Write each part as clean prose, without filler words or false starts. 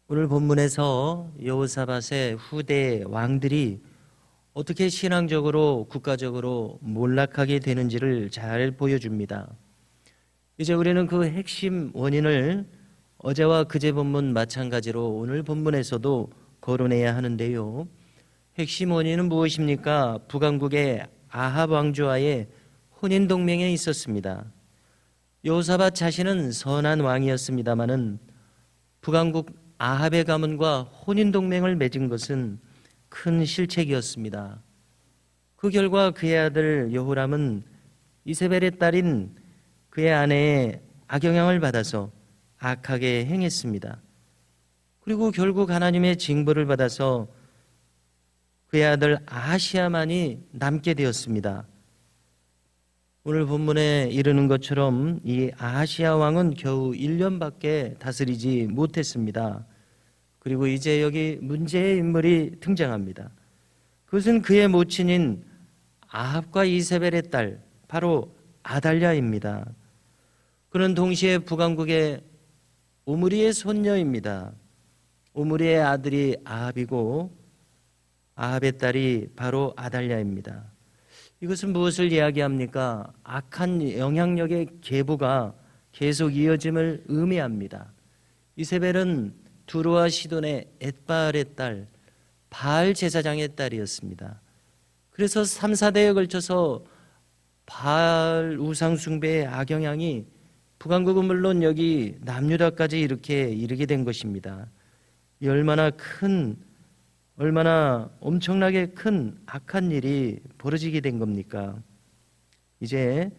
오늘 본문에서 여호사밧의 후대 왕들이 어떻게 신앙적으로 국가적으로 몰락하게 되는지를 잘 보여줍니다. 이제 우리는 그 핵심 원인을 어제와 그제 본문 마찬가지로 오늘 본문에서도 거론해야 하는데요. 핵심 원인은 무엇입니까? 북왕국의 아합 왕조와의 혼인 동맹에 있었습니다. 여호사밧 자신은 선한 왕이었습니다마는 북왕국 아합의 가문과 혼인 동맹을 맺은 것은 큰 실책이었습니다. 그 결과 그의 아들 여호람은 이세벨의 딸인 그의 아내의 악영향을 받아서 악하게 행했습니다. 그리고 결국 하나님의 징벌을 받아서 그의 아들 아하시야만이 남게 되었습니다. 오늘 본문에 이르는 것처럼 이 아하시야 왕은 겨우 1년밖에 다스리지 못했습니다. 그리고 이제 여기 문제의 인물이 등장합니다. 그것은 그의 모친인 아합과 이세벨의 딸 바로 아달랴입니다. 그는 동시에 북왕국의 오므리의 손녀입니다. 오므리의 아들이 아합이고 아합의 딸이 바로 아달랴입니다. 이것은 무엇을 이야기합니까? 악한 영향력의 계보가 계속 이어짐을 의미합니다. 이세벨은 두루와 시돈의 엣바알의 딸 바알 제사장의 딸이었습니다. 그래서 3, 4대에 걸쳐서 바알 우상 숭배의 악영향이 북왕국은 물론 여기 남유다까지 이렇게 이르게 된 것입니다. 이 얼마나 엄청나게 큰 악한 일이 벌어지게 된 겁니까? 이제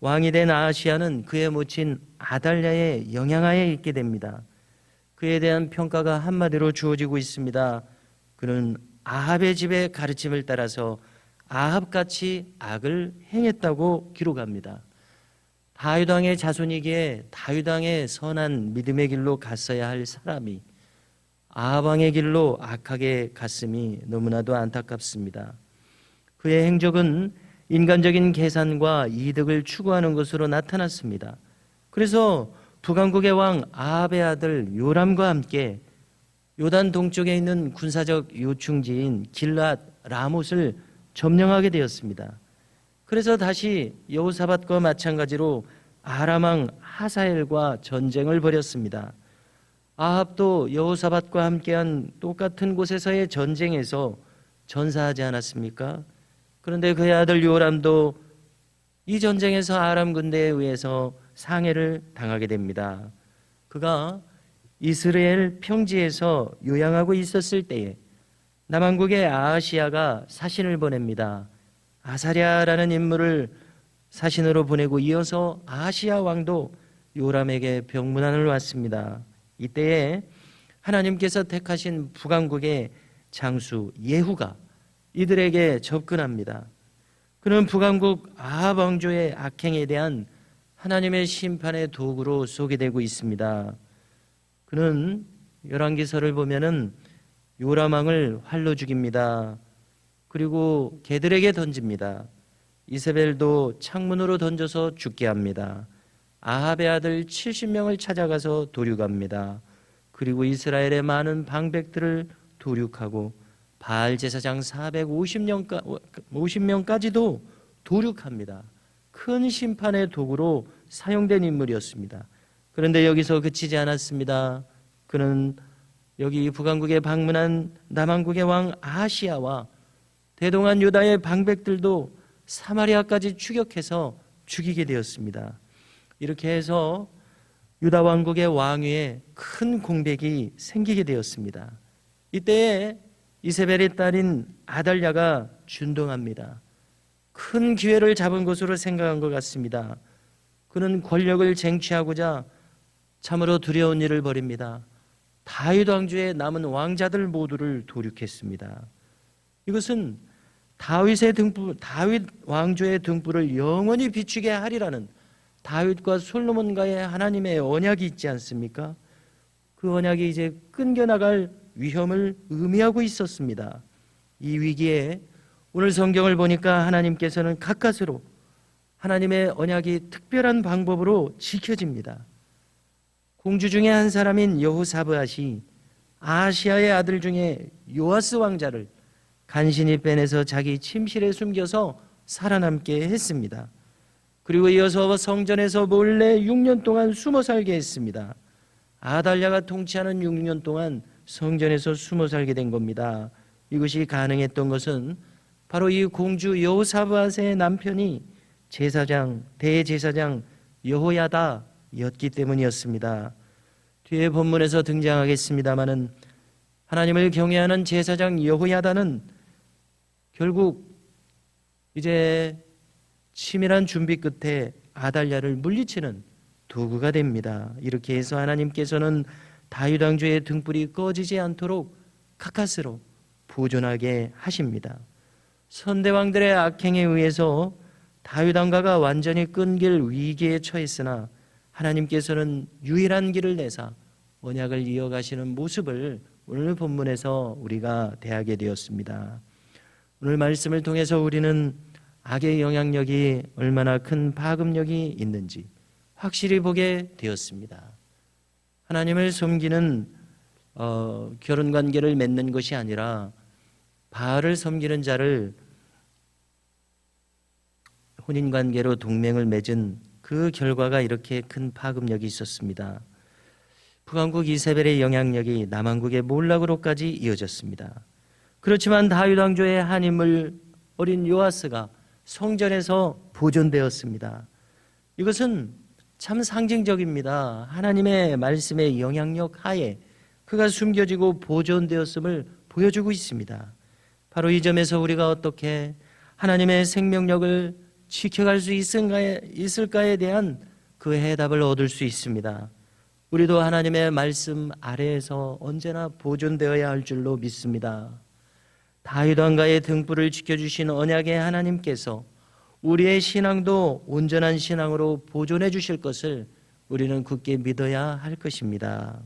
왕이 된 아하시야는 그의 모친 아달랴의 영향하에 있게 됩니다. 그에 대한 평가가 한마디로 주어지고 있습니다. 그는 아합의 집의 가르침을 따라서 아합같이 악을 행했다고 기록합니다. 다윗 왕의 자손이기에 다윗 왕의 선한 믿음의 길로 갔어야 할 사람이 아합 왕의 길로 악하게 갔음이 너무나도 안타깝습니다. 그의 행적은 인간적인 계산과 이득을 추구하는 것으로 나타났습니다. 그래서 북왕국의 왕 아합의 아들 요람과 함께 요단 동쪽에 있는 군사적 요충지인 길앗 라못을 점령하게 되었습니다. 그래서 다시 여호사밧과 마찬가지로 아람 왕 하사엘과 전쟁을 벌였습니다. 아합도 여호사밧과 함께한 똑같은 곳에서의 전쟁에서 전사하지 않았습니까? 그런데 그의 아들 요람도 이 전쟁에서 아람 군대에 의해서 상해를 당하게 됩니다. 그가 이스라엘 평지에서 요양하고 있었을 때에 남왕국의 아하시야가 사신을 보냅니다. 아사랴라는 인물을 사신으로 보내고 이어서 아하시야 왕도 요람에게 병문안을 왔습니다. 이때에 하나님께서 택하신 북왕국의 장수 예후가 이들에게 접근합니다. 그는 북왕국 아합 왕조의 악행에 대한 하나님의 심판의 도구로 소개되고 있습니다. 그는 열왕기서를 보면은 요람 왕을 활로 죽입니다. 그리고 개들에게 던집니다. 이세벨도 창문으로 던져서 죽게 합니다. 아합의 아들 70명을 찾아가서 도륙합니다. 그리고 이스라엘의 많은 방백들을 도륙하고 바알 제사장 450명까지도 도륙합니다. 큰 심판의 도구로 사용된 인물이었습니다. 그런데 여기서 그치지 않았습니다. 그는 여기 북왕국에 방문한 남왕국의 왕 아하시야와 대동한 유다의 방백들도 사마리아까지 추격해서 죽이게 되었습니다. 이렇게 해서 유다 왕국의 왕위에 큰 공백이 생기게 되었습니다. 이때에 이세벨의 딸인 아달랴가 준동합니다. 큰 기회를 잡은 것으로 생각한 것 같습니다. 그는 권력을 쟁취하고자 참으로 두려운 일을 벌입니다. 다윗 왕조의 남은 왕자들 모두를 도륙했습니다. 이것은 다윗 왕조의 등불을 영원히 비추게 하리라는 다윗과 솔로몬과의 하나님의 언약이 있지 않습니까? 그 언약이 이제 끊겨나갈 위험을 의미하고 있었습니다. 이 위기에 오늘 성경을 보니까 하나님께서는 가까스로 하나님의 언약이 특별한 방법으로 지켜집니다. 공주 중에 한 사람인 여호사밧이 아시아의 아들 중에 요아스 왕자를 간신히 빼내서 자기 침실에 숨겨서 살아남게 했습니다. 그리고 이어서 성전에서 몰래 6년 동안 숨어 살게 했습니다. 아달랴가 통치하는 6년 동안 성전에서 숨어 살게 된 겁니다. 이것이 가능했던 것은 바로 이 공주 여호사밧의 남편이 대제사장 여호야다였기 때문이었습니다. 뒤에 본문에서 등장하겠습니다마는 하나님을 경외하는 제사장 여호야다는 결국 이제 치밀한 준비 끝에 아달랴를 물리치는 도구가 됩니다. 이렇게 해서 하나님께서는 다윗 왕조의 등불이 꺼지지 않도록 가까스로 보존하게 하십니다. 선대왕들의 악행에 의해서 다윗 왕가가 완전히 끊길 위기에 처했으나 하나님께서는 유일한 길을 내사 언약을 이어가시는 모습을 오늘 본문에서 우리가 대하게 되었습니다. 오늘 말씀을 통해서 우리는 악의 영향력이 얼마나 큰 파급력이 있는지 확실히 보게 되었습니다. 하나님을 섬기는 결혼관계를 맺는 것이 아니라 바알을 섬기는 자를 혼인관계로 동맹을 맺은 그 결과가 이렇게 큰 파급력이 있었습니다. 북왕국 이세벨의 영향력이 남왕국의 몰락으로까지 이어졌습니다. 그렇지만 다윗 왕조의 한 인물 어린 요아스가 성전에서 보존되었습니다. 이것은 참 상징적입니다. 하나님의 말씀의 영향력 하에 그가 숨겨지고 보존되었음을 보여주고 있습니다. 바로 이 점에서 우리가 어떻게 하나님의 생명력을 지켜갈 수 있을까에 대한 그 해답을 얻을 수 있습니다. 우리도 하나님의 말씀 아래에서 언제나 보존되어야 할 줄로 믿습니다. 다윗 왕가의 등불을 지켜주신 언약의 하나님께서 우리의 신앙도 온전한 신앙으로 보존해 주실 것을 우리는 굳게 믿어야 할 것입니다.